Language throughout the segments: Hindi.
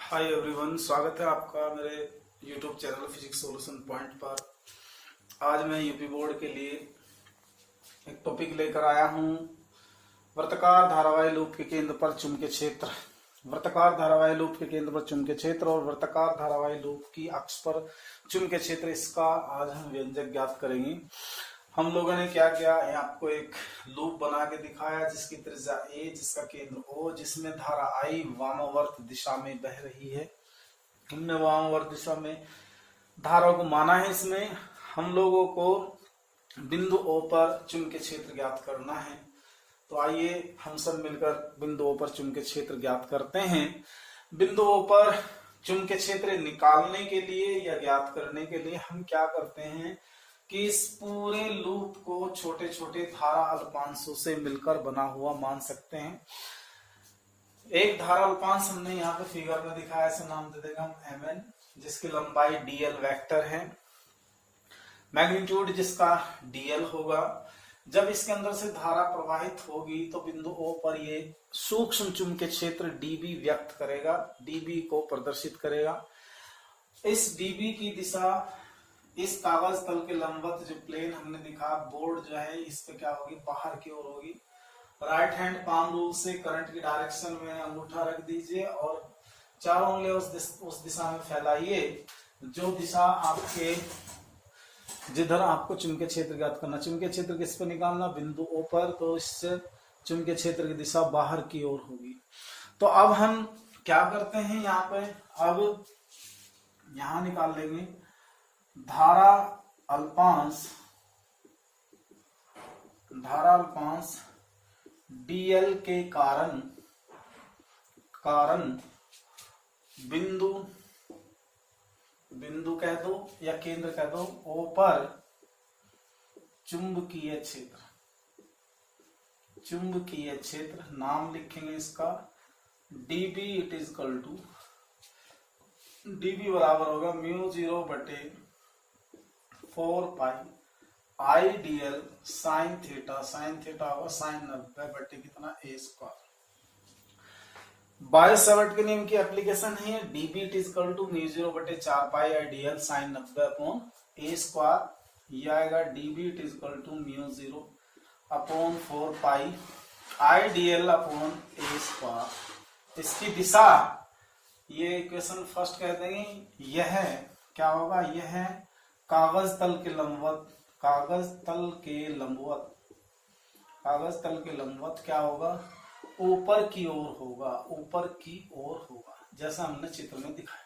हाय एवरीवन, स्वागत है आपका मेरे YouTube channel physics solution point पर। आज मैं यूपी बोर्ड के लिए एक टॉपिक लेकर आया हूं। वृत्ताकार धारावाही लूप के केंद्र पर चुंबकीय क्षेत्र। वृत्ताकार धारावाही लूप के केंद्र पर चुंबकीय क्षेत्र और वृत्ताकार धारावाही लूप की अक्ष पर चुंबकीय क्षेत्र, इसका आज हम व्यंजक ज्ञात करेंगे। हम लोगों ने क्या किया, आपको एक लूप बना के दिखाया जिसकी त्रिज्या a, जिसका केंद्र O, जिसमें धारा I वामावर्त दिशा में बह रही है। हमने वामावर्त दिशा में धारा को माना है। इसमें हम लोगों को बिंदु O पर चुंबकीय क्षेत्र ज्ञात करना है। तो आइए हम सब मिलकर बिंदु O पर चुंबकीय क्षेत्र ज्ञात करते हैं। बिंदु O पर चुंबकीय क्षेत्र निकालने के लिए या ज्ञात करने के लिए हम क्या करते हैं कि इस पूरे लूप को छोटे छोटे धारा अल्पांशों से मिलकर बना हुआ मान सकते हैं। एक धारा अल्पांश हमने यहाँ पे फिगर में दिखाया, इसे नाम दे देंगे हम mn, जिसकी लंबाई dl वेक्टर है। मैग्नीट्यूड जिसका dl होगा। जब इसके अंदर से धारा प्रवाहित होगी तो बिंदु O पर ये सूक्ष्म चुंबकीय क्षेत्र dB व्यक्त करेगा, dB को प्रदर्शित करेगा। इस dB की दिशा इस कागज तल के लंबवत जो प्लेन हमने दिखा, बोर्ड जो है इस पे क्या होगी, बाहर की ओर होगी। राइट हैंड पाम रूल से करंट की डायरेक्शन में अंगूठा रख दीजिए और चारों उंगलियां उस दिशा में फैलाइए जो दिशा आपके, जिधर आपको चुंबकीय क्षेत्र ज्ञात करना। चुंबकीय क्षेत्र किस पे निकालना, बिंदु O पर, तो इससे चुंबकीय क्षेत्र की दिशा बाहर की ओर होगी। तो अब हम क्या करते हैं, यहाँ पे अब यहां निकाल लेंगे धारा अल्पांश dl के कारण बिंदु कह दो या केंद्र कह दो O पर चुंबकीय क्षेत्र नाम लिखेंगे इसका dB। It is equal to dB बराबर होगा μ0 बटे 4 pi I dl sine theta होगा साइन 90 बटे कितना a स्क्वायर। बायो-सावर्ट के नियम की एप्लीकेशन है। dB it is equal to μ0 बटे 4 pi I dl sine 90 upon a square. ये आएगा dB it is equal to μ0 upon 4 pi I dl upon a square. इसकी दिशा, ये इक्वेशन फर्स्ट कह देंगे, यह क्या होगा, यह कागज तल के लंबवत क्या होगा, ऊपर की ओर होगा, जैसा हमने चित्र में दिखाया,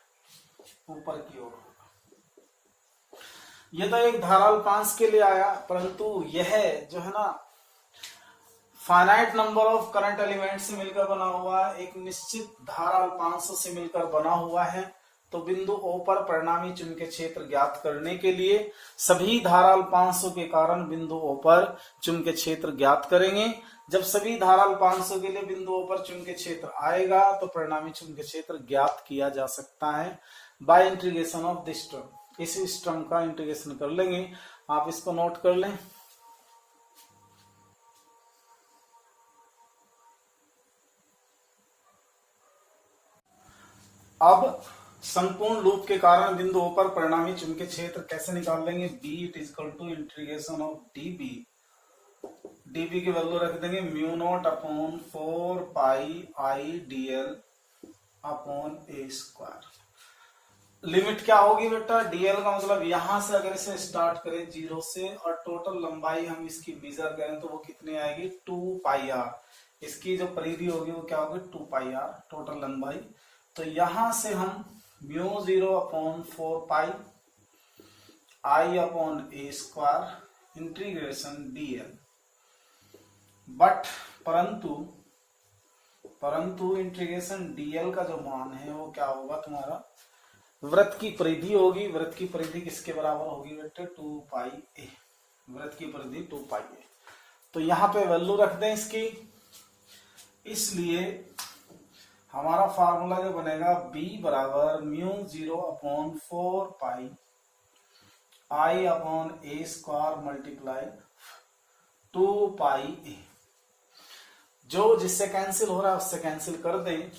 ऊपर की ओर होगा। यह तो एक धारा अल्पांश के लिए आया, परंतु यह जो है ना finite number of current element से मिलकर बना हुआ है, एक निश्चित धारा अल्पांशों से मिलकर बना हुआ है। तो बिंदु O पर परिणामी चुंबकीय क्षेत्र ज्ञात करने के लिए सभी धारा अल्पांशों के कारण बिंदु O पर चुंबकीय क्षेत्र ज्ञात करेंगे। जब सभी धारा अल्पांशों के लिए बिंदु O पर चुंबकीय क्षेत्र आएगा तो परिणामी चुंबकीय क्षेत्र ज्ञात किया जा सकता है bye integration of this term. इस टर्म का इंटीग्रेशन कर लेंगे, आप इसको नोट कर लें। अब संपूर्ण लूप के कारण बिंदु O पर परिणामी चुंबकीय क्षेत्र कैसे निकाल लेंगे, B it is equal to integration of dB की वैल्यू रख देंगे μ0 upon 4 pi I dl upon a square. Limit क्या होगी बेटा, dl का मतलब यहां से अगर इसे स्टार्ट करें 0 से और टोटल लंबाई हम इसकी मेजर करें तो वो कितनी आएगी, 2 पाई r। इसकी जो परिधि होगी वो क्या होगी, 2 पाई r टोटल लंबाई। तो यहां से हम μ0 upon 4 pi I upon a square integration dl। But परंतु इंटीग्रेशन dl का जो मान है वो क्या होगा, तुम्हारा वृत्त की परिधि होगी। वृत्त की परिधि किसके बराबर होगी बेटे, 2 पाई a। वृत्त की परिधि 2 पाई a। तो यहां पे वैल्यू रख दें इसकी। इसलिए हमारा फार्मूला जो बनेगा B बराबर μ0 upon 4 pi I upon a square multiply 2 pi a। जो जिससे कैंसिल हो रहा है उससे कैंसिल कर दें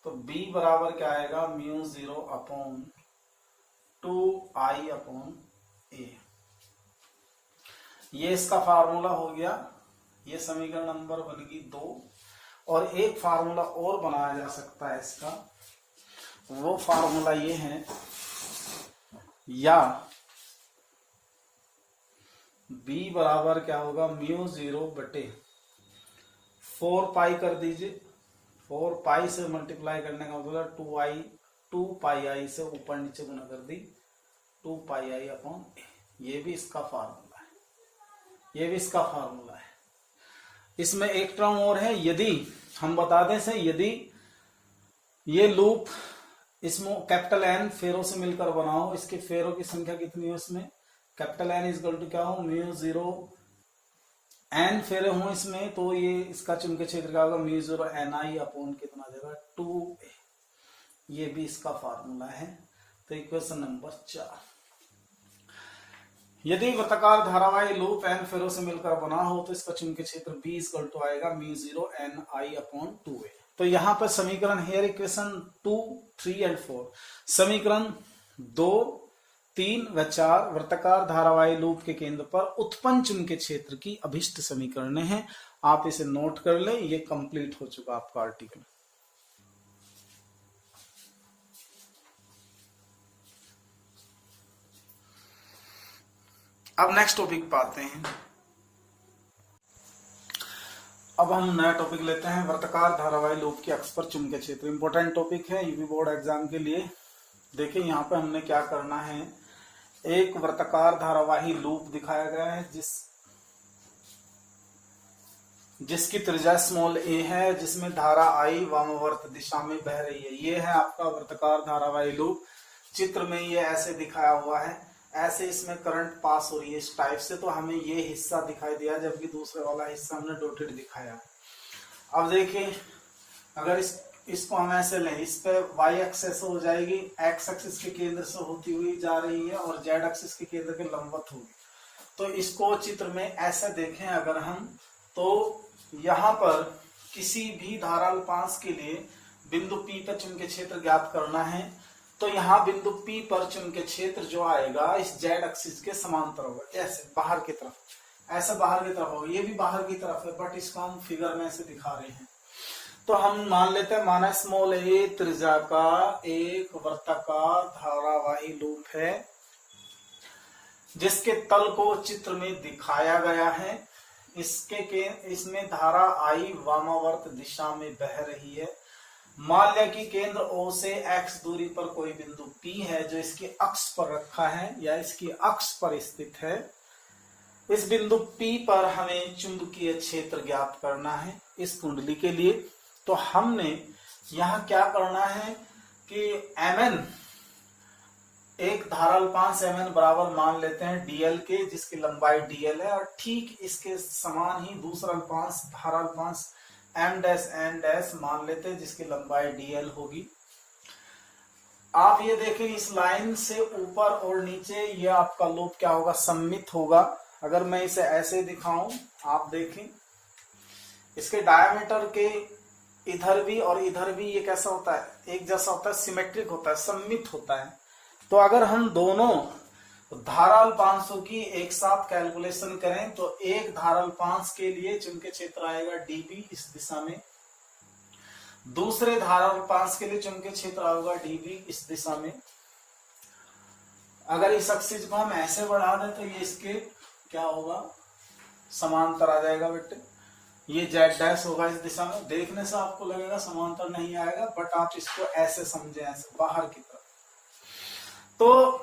तो b बराबर क्या आएगा, mu 0 upon 2i upon a। ये इसका फार्मूला हो गया, ये समीकरण नंबर बन गई 2। और एक फार्मूला और बनाया जा सकता है इसका, वो फार्मूला ये है, या b बराबर क्या होगा, म्यू 0 बटे 4 पाई कर दीजिए। 4 पाई से मल्टीप्लाई करने का मतलब 2 पाई आई से ऊपर नीचे गुना कर दी, 2 पाई आई अपॉन ए। ये भी इसका फार्मूला है, ये भी इसका फार्मूला है। इसमें एक टर्म और है, यदि हम बता दें से, यदि ये लूप इसमें कैपिटल एन फेरों से मिलकर बना हो, इसके फेरों की संख्या कितनी हो, इसमें कैपिटल एन इजकल टू क्या हो, म्यू 0 एन फेरे हो इसमें, तो ये इसका चुंबकीय क्षेत्र क्या होगा, म्यू 0 एन आई अपॉन कितना देगा, 2a। ये भी इसका फार्मूला है। तो इक्वेशन नंबर 4, यदि वृत्ताकार धारावाही लूप एन फेरों से मिलकर बना हो तो इसका चुंबकीय क्षेत्र B इक्वल टू आएगा म्यू 0 एन आई अपॉन 2a। तो यहाँ पर समीकरण हेयर इक्वेशन 2, 3 एंड 4, समीकरण 2, 3 व 4 वृत्ताकार धारावाही लूप के केंद्र पर उत्पन्न चुंबकीय क्षेत्र की अभिष्ट समीकरण हैं। आप इसे नोट कर लें, ये कंप्लीट हो चुका आपका आर्टिकल। अब नेक्स्ट टॉपिक पे आते हैं। अब हम नया टॉपिक लेते हैं, वृत्ताकार धारावाही लूप के अक्ष पर चुंबकीय क्षेत्र। इंपॉर्टेंट टॉपिक है यूपी बोर्ड एग्जाम के लिए। देखिए यहाँ पे हमने क्या करना है, एक वृत्ताकार धारावाही लूप दिखाया गया है जिसकी त्रिज्या स्मॉल a है, जिसमें धारा I वामावर्त दिशा में बह रही है। ये है आपका वृत्ताकार धारावाही लूप। चित्र में ये ऐसे दिखाया हुआ है, ऐसे इसमें करंट पास हो रही है इस टाइप से, तो हमें ये हिस्सा दिखाई दिया, जबकि दूसरे वाला हिस्सा हमने डॉटेड दिखाया। अब देखिए, अगर इसको हम ऐसे लें, इस पे y एक्सिस हो जाएगी, x एक्सिस के केंद्र से होती हुई जा रही है और z एक्सिस के केंद्र के लंबवत होगी। तो इसको चित्र में ऐसे देखें अगर हम, तो यहाँ पर किसी भी धाराल्पांश के लिए बिंदु P पर चुंबकीय क्षेत्र ज्ञात करना है, तो यहाँ बिंदु P पर चुंबकीय क्षेत्र जो आएगा इस z एक्सिस के समांतर होगा, ऐसे बाहर की तरफ, ऐसे बाहर की तरफ होगा। ये भी बाहर की तरफ है, बट इसको हम फिगर में ऐसे दिखा रहे हैं। तो हम मान लेते हैं, माना स्मॉल a त्रिज्या का एक वृत्ताकार धारावाही लूप है जिसके तल को चित्र में दिखाया गया है। इसमें धारा I वामावर्त दिशा में बह रही है। मान लिया कि केंद्र O से x दूरी पर कोई बिंदु P है जो इसके अक्ष पर रखा है या इसकी अक्ष पर स्थित है। इस बिंदु P पर हमें चुंबकीय क्षेत्र ज्ञात करना है इस कुंडली के लिए। तो हमने यहाँ क्या करना है कि Mn, एक धाराल्पांश Mn बराबर मान लेते हैं dl के, जिसकी लंबाई dl है, और ठीक इसके समान ही दूसरा धाराल्पांश m डैश n डैश मान लेते हैं जिसकी लंबाई dl होगी। आप ये देखें, इस लाइन से ऊपर और नीचे ये आपका लूप क्या होगा, सममित होगा। अगर मैं इसे ऐसे दिखाऊं, आप देखें इसके डायमीटर के इधर भी और इधर भी ये कैसा होता है, एक जैसा होता है, सिमेट्रिक होता है, सममित होता है। तो अगर हम दोनों धाराल्पांशों की एक साथ कैलकुलेशन करें तो एक धाराल्पांश के लिए चुंबकीय क्षेत्र आएगा dB इस दिशा में, दूसरे धाराल्पांश के लिए चुंबकीय क्षेत्र आएगा dB इस दिशा में। अगर इस एक्सिस को हम ऐसे बढ़ा दें तो ये इसके क्या होगा, समांतर आ जाएगा बेटे। ये z डैश होगा इस दिशा में। देखने से आपको लगेगा समांतर नहीं आएगा, बट आप इसको ऐसे समझें, ऐसे बाहर की तरफ। तो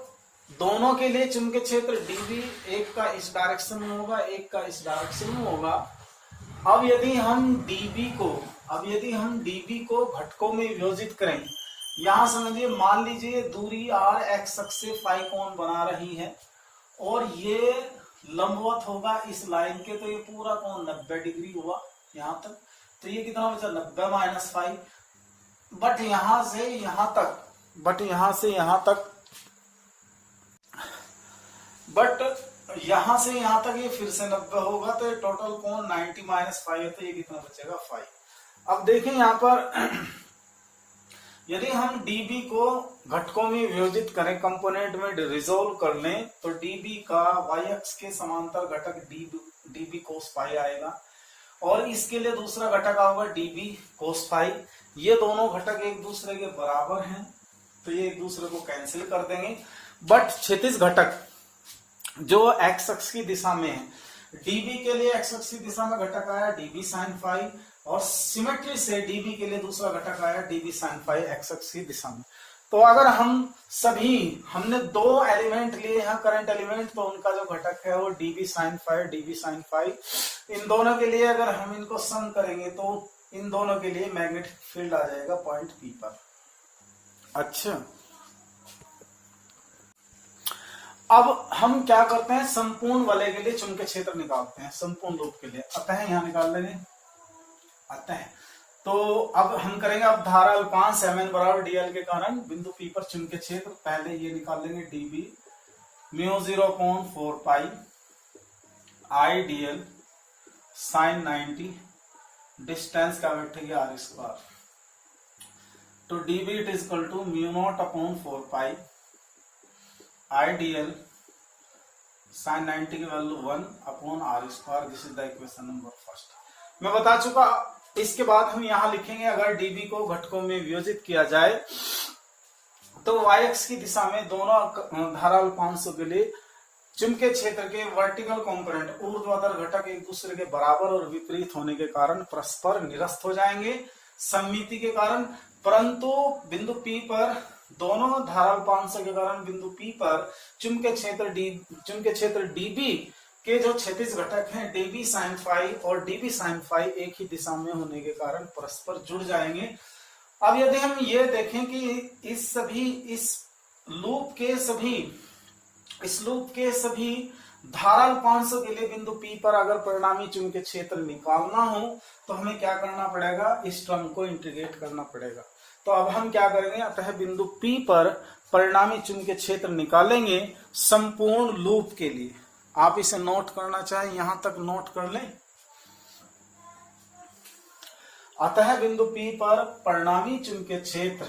दोनों के लिए चुंबकीय क्षेत्र dB, एक का इस डायरेक्शन में होगा, एक का इस डायरेक्शन में होगा। अब यदि हम dB को घटकों में विभाजित करें, यहां समझिए, मान लीजिए दूरी r x अक्ष से फाई कोण बना रही है और ये लंबवत होगा इस लाइन के, तो ये पूरा कोण 90 डिग्री हुआ यहां तक। तो ये कितना बचा, 90 माइनस फाई। बट यहां से यहां तक ये फिर से 90 होगा, तो ये टोटल कोण 90 माइनस फाइव है, तो ये कितना बचेगा, 5। अब देखें यहाँ पर यदि हम डीबी को घटकों में विभाजित करें, कंपोनेंट में रिजोल्व कर लें, तो डीबी का वाई अक्ष के समांतर घटक डीबी कोस फाई आएगा और इसके लिए दूसरा घटक आएगा डीबी कोस फाई। ये दोनों घटक एक दूसरे के बराबर हैं तो ये एक दूसरे को कैंसिल कर देंगे। बट क्षैतिज घटक जो एक्स अक्ष की दिशा में है, डीबी के लिए एक्स अक्ष की दिशा में घटक आया डीबी साइन फाई और सिमेट्री से डीबी के लिए दूसरा घटक आया डीबी साइन फाई एक्स अक्ष की दिशा में। तो अगर हमने दो एलिमेंट लिए यहाँ करंट एलिमेंट, तो उनका जो घटक है वो डीबी साइन फाई, इन दोनों के लिए अगर हम इनको सम करेंगे तो इन दोनों के लिए मैग्नेटिक फील्ड आ जाएगा पॉइंट पी पर। अच्छा, अब हम क्या करते हैं, संपूर्ण वलय के लिए चुंबकीय क्षेत्र निकालते हैं, संपूर्ण लूप के लिए। अतः यहां निकाल लेंगे अतः, तो अब हम करेंगे, अब धारा अल्पांश Mn बराबर dl के कारण बिंदु P पर चुंबकीय क्षेत्र, पहले ये निकाल लेंगे dB μ0/4 pi I dl sin 90, distance क्या बैठेगी r², तो dB it is equal to μ0/4 pi I dl sin 90 की value 1/r²। This is the equation number first. मैं बता चुका। इसके बाद हम यहां लिखेंगे, अगर डीबी को घटकों में विभाजित किया जाए तो वाई अक्ष की दिशा में दोनों धारा अल्पांशों के लिए चुंबकीय क्षेत्र के वर्टिकल कंपोनेंट ऊर्ध्वाधर घटक एक दूसरे के बराबर और विपरीत होने के कारण परस्पर निरस्त हो जाएंगे सममिति के कारण। परंतु बिंदु P पर दोनों धारा अल्पांशों के कारण बिंदु P पर चुंबकीय क्षेत्र डीबी के जो क्षैतिज घटक हैं डीबी साइन फाई और डीबी साइन फाई एक ही दिशा में होने के कारण परस्पर जुड़ जाएंगे। अब यदि हम ये देखें कि इस लूप के सभी धारा अल्पांशों के लिए बिंदु P पर अगर परिणामी चुंबकीय क्षेत्र निकालना हो तो हमें क्या करना पड़ेगा, इस टर्म को इंटीग्रेट करना पड़ेगा। तो अब हम क्या करेंगे, अतः बिंदु P पर परिणामी चुंबकीय क्षेत्र निकालेंगे संपूर्ण लूप के लिए। आप इसे नोट करना चाहें यहां तक नोट कर लें। अतः बिंदु P पर परिणामी चुंबकीय क्षेत्र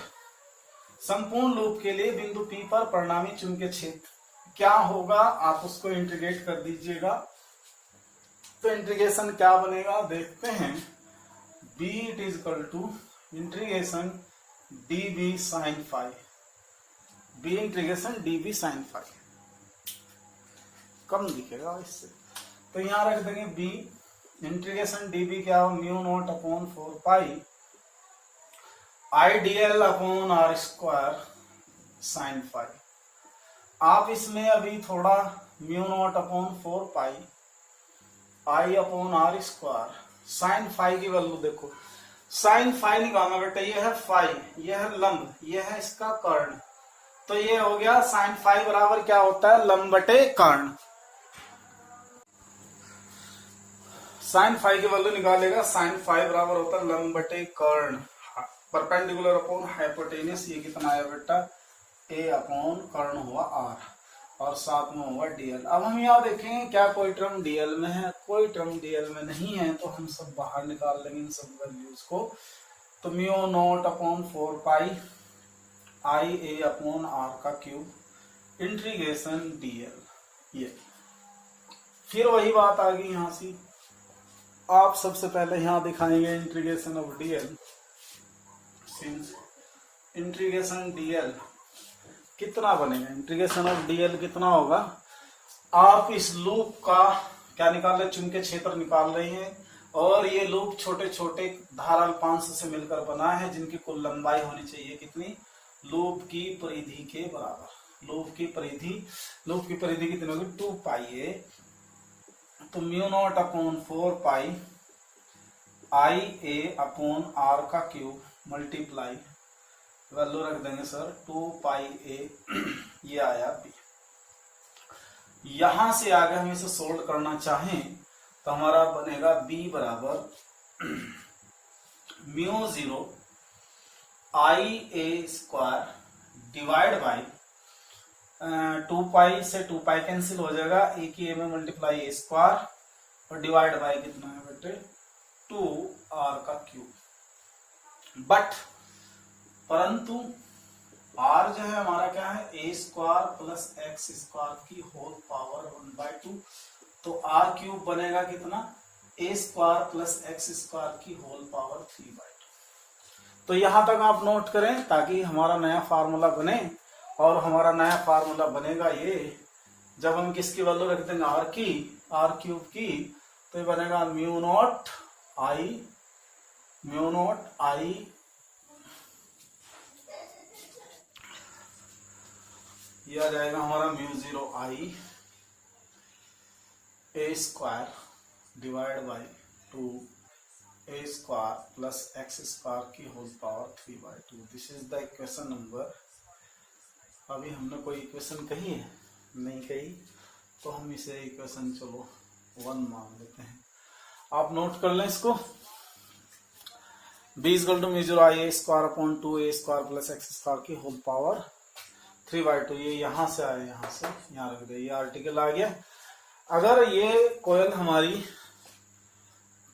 संपूर्ण लूप के लिए बिंदु P पर परिणामी चुंबकीय क्षेत्र क्या होगा, आप उसको इंटीग्रेट कर दीजिएगा। तो इंटीग्रेशन क्या बनेगा देखते हैं, B it is equal to integration dB sine phi, B integration dB sine phi, कम दिखेगा इससे, तो यहां रख देंगे B इंटीग्रेशन dB क्या हो, μ0/4 pi I dl/r² sine phi. आप इसमें अभी थोड़ा μ0/4 पाई I/r² साइन फाई की वैल्यू देखो, साइन फाई निकालना बेटा, ये है फाई, ये है लंब, ये है इसका कर्ण, तो ये हो गया साइन फाई बराबर क्या होता है, लंब बटे कर्ण। साइन फाई की वैल्यू निकालेगा, साइन फाई बराबर होता है लंब बटे कर्ण, परपेंडिकुलर अपॉन हाइपोटेनियस, ये कितना आया बेटा, a अपॉन कर्ण हुआ r और साथ में हुआ dl। अब हम यहाँ देखेंगे क्या कोई टर्म dl में है, कोई टर्म dl में नहीं है, तो हम सब बाहर निकाल लेंगे इन सब वैल्यूज को। तो μ0/4 पाई IA/r³ इंटीग्रेशन dl। ये फिर वही बात आ गई यहां से, आप सबसे पहले यहां दिखाएंगे integration of dl, since integration dl कितना बनेगा, इंटीग्रेशन ऑफ dl कितना होगा, आप इस लूप का क्या निकाल रहे, चुंबकीय क्षेत्र निकाल रहे हैं, और ये लूप छोटे छोटे धारा अल्पांश से मिलकर बना है जिनकी कुल लंबाई होनी चाहिए कितनी, लूप की परिधि के बराबर। लूप की परिधि कितनी होगी, 2 पाई a, तो μ0/4 पाई IA/r³ मल्टीप्लाई, वैल्यू रख देंगे सर 2 पाई a, ये आया b। यहां से आगे हम इसे सोल्व करना चाहें तो हमारा बनेगा b बराबर μ0 IA² डिवाइड बाई 2 पाई से 2 पाई कैंसिल हो जाएगा, a की a में मल्टीप्लाई a² और डिवाइड बाई कितना है बेटे 2r³। बट परंतु r जो है हमारा क्या है, a square plus x square की होल पावर 1/2, तो r क्यूब बनेगा कितना, a square plus x square की होल पावर 3/2। तो यहां तक आप नोट करें ताकि हमारा नया फार्मूला बने, और हमारा नया फार्मूला बनेगा ये, जब हम किसकी वैल्यू रख देंगे, आर क्यूब की, तो ये बनेगा म्यू नॉट आई, ये आ जाएगा हमारा μ0 I a square divide by 2 a square plus x square की whole power 3/2। This is the equation number. अभी हमने कोई इक्वेशन कही है, नहीं कही, तो हम इसे इक्वेशन चलो 1 मान लेते हैं। आप नोट कर लें इसको, b equal to μ0 I a square upon 2 a square plus x square की होल पावर 3/2। ये यहां से आए, यहां से यहां रख दे, ये आर्टिकल आ गया। अगर ये कोयल हमारी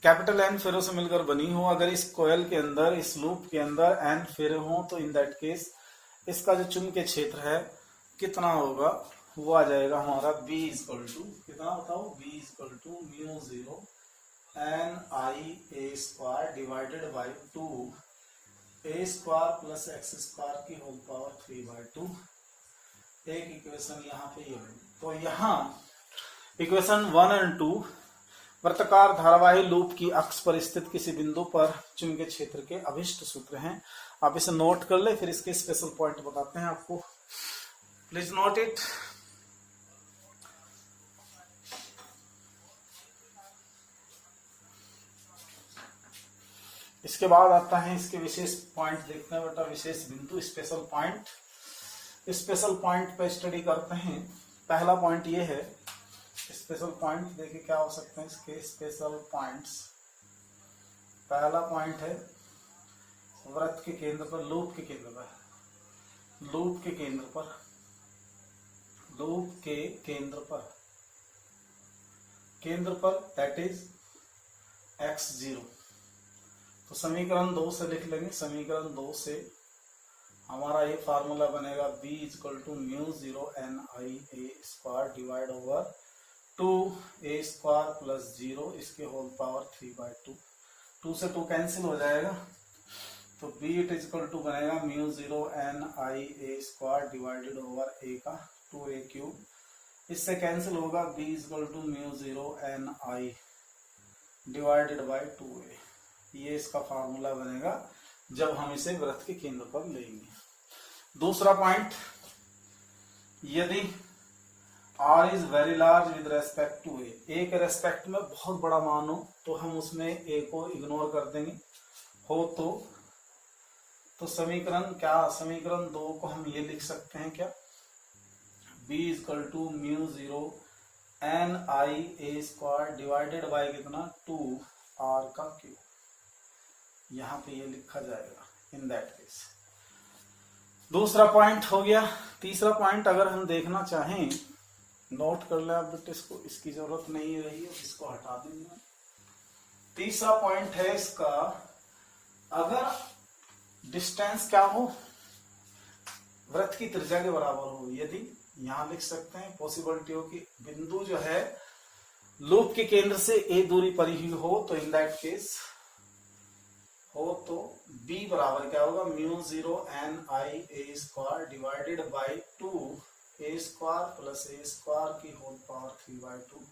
कैपिटल एन फेरों से मिलकर बनी हो, अगर इस कोयल के अंदर, इस लूप के अंदर एन फेरे हो, तो इन दैट केस इसका जो चुंबकीय क्षेत्र है कितना होगा, वो आ जाएगा हमारा b इक्वल टू कितना बताओ, b equal to μ0 n I a square divided by 2 a square plus x square की होल पावर 3/2। एक इक्वेशन यहाँ पे ये बनी। तो यहाँ इक्वेशन 1 और 2 वृत्ताकार धारावाही लूप की अक्ष पर स्थित किसी बिंदु पर चुंबकीय क्षेत्र के अभिष्ट सूत्र हैं। आप इसे नोट कर ले, फिर इसके स्पेशल पॉइंट बताते हैं आपको। Please note it. इसके बाद आता है इसके विशेष पॉइंट देखते हैं बेटा, विशेष बिंदु, स्पेशल पॉइंट। स्पेशल पॉइंट पे स्टडी करते हैं। पहला पॉइंट ये है, स्पेशल पॉइंट देखिए क्या हो सकते हैं इसके स्पेशल पॉइंट्स। पहला पॉइंट है वृत्त के केंद्र पर, लूप के केंद्र पर, लूप के केंद्र पर, लूप के केंद्र पर, केंद्र पर दैट इज x0। तो समीकरण 2 से लिख लेंगे। समीकरण 2 से हमारा ये फार्मूला बनेगा b equal to μ0 n I a square divide over 2 a square plus 0 इसके होल पावर 3/2। 2 से 2 कैंसिल हो जाएगा, तो b इट इक्वल टू बनेगा μ0 n I a square divided over a का 2a क्यूब। इससे कैंसिल होगा, b equal to μ0 n I divided by 2a। ये इसका फार्मूला बनेगा जब हम इसे वृत्त के केंद्र पर लेंगे। दूसरा पॉइंट, यदि r is very large with respect to a के रेस्पेक्ट में बहुत बड़ा मान हो, तो हम उसमें a को इग्नोर कर देंगे। हो तो समीकरण क्या, समीकरण 2 को हम ये लिख सकते हैं क्या, b equal to μ0 n I a square divided by कितना 2r का क्यूब। यहाँ पे ये लिखा जाएगा इन दैट केस। दूसरा पॉइंट हो गया। तीसरा पॉइंट अगर हम देखना चाहें, नोट कर ले आप बेटे इसको, इसकी जरूरत नहीं रही है, इसको हटा देंगे। तीसरा पॉइंट है इसका, अगर डिस्टेंस क्या हो, वृत्त की त्रिज्या के बराबर हो, यदि यहां लिख सकते हैं पॉसिबिलिटी हो कि बिंदु जो है लूप के केंद्र से a दूरी पर ही हो, तो इन दैट केस हो तो b बराबर क्या होगा, μ0 n I a square divided by 2 a square plus a square की होल पावर 3/2।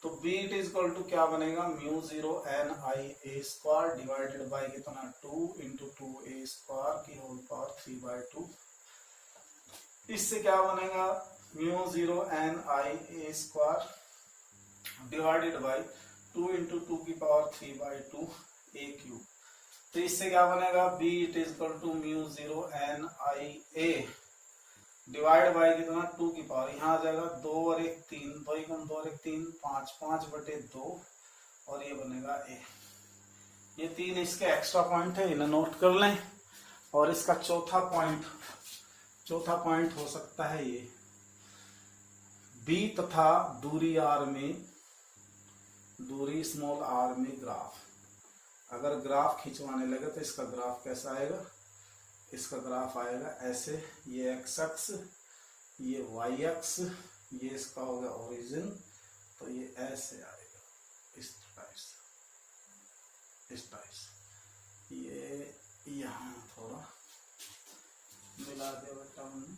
तो b it is equal to क्या बनेगा, μ0 n I a square divided by कितना 2 इंटू 2a स्क्वायर की होल पावर 3/2। इससे क्या बनेगा, μ0 n I a square divided by 2 into 2 की पावर 3/2 a क्यूब। तो इससे क्या बनेगा, b it is equal to μ0 n I a divide by कितना 2 की पावर, यहाँ आ जाएगा 2 और 1 3, 2 1 2 और 1 3, 5 5/2 और ये बनेगा a। ये 3 इसके एक्स्ट्रा पॉइंट है, इन्हें नोट कर लें। और इसका चौथा पॉइंट हो सकता है ये, b तथा दूरी r में, दूरी स्मॉल r में ग्राफ। अगर ग्राफ खिंचवाने लगे तो इसका ग्राफ कैसा आएगा, इसका ग्राफ आएगा ऐसे, ये एक्स अक्ष, ये वाई अक्ष, ये इसका हो गया ओरिजिन, तो ये ऐसे आएगा इस टाइप से, इस टाइप से। ये यहाँ थोड़ा मिला दे बेटा हमने।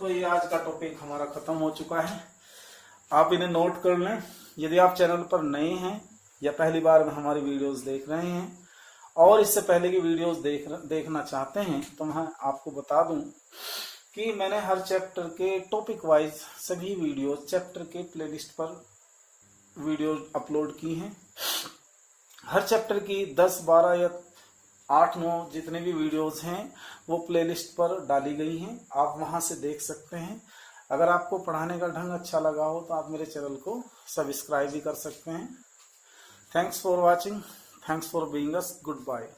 तो ये आज का टॉपिक हमारा खत्म हो चुका है, आप इन्हें नोट कर लें। यदि आप चैनल पर नए हैं या पहली बार में हमारी वीडियोस देख रहे हैं और इससे पहले की वीडियोस देखना चाहते हैं, तो मैं आपको बता दूं कि मैंने हर चैप्टर के टॉपिक वाइज सभी वीडियो चैप्टर के प्लेलिस्ट पर वीडियो अपलोड की हैं। हर चैप्टर की 10, 12 या 8, 9 जितने भी वीडियोस हैं वो प्लेलिस्ट पर डाली गई हैं, आप वहां से देख सकते हैं। अगर आपको पढ़ाने का ढंग अच्छा लगा हो तो आप मेरे चैनल को सब्सक्राइब भी कर सकते हैं। Thanks for watching, thanks for being us, good bye.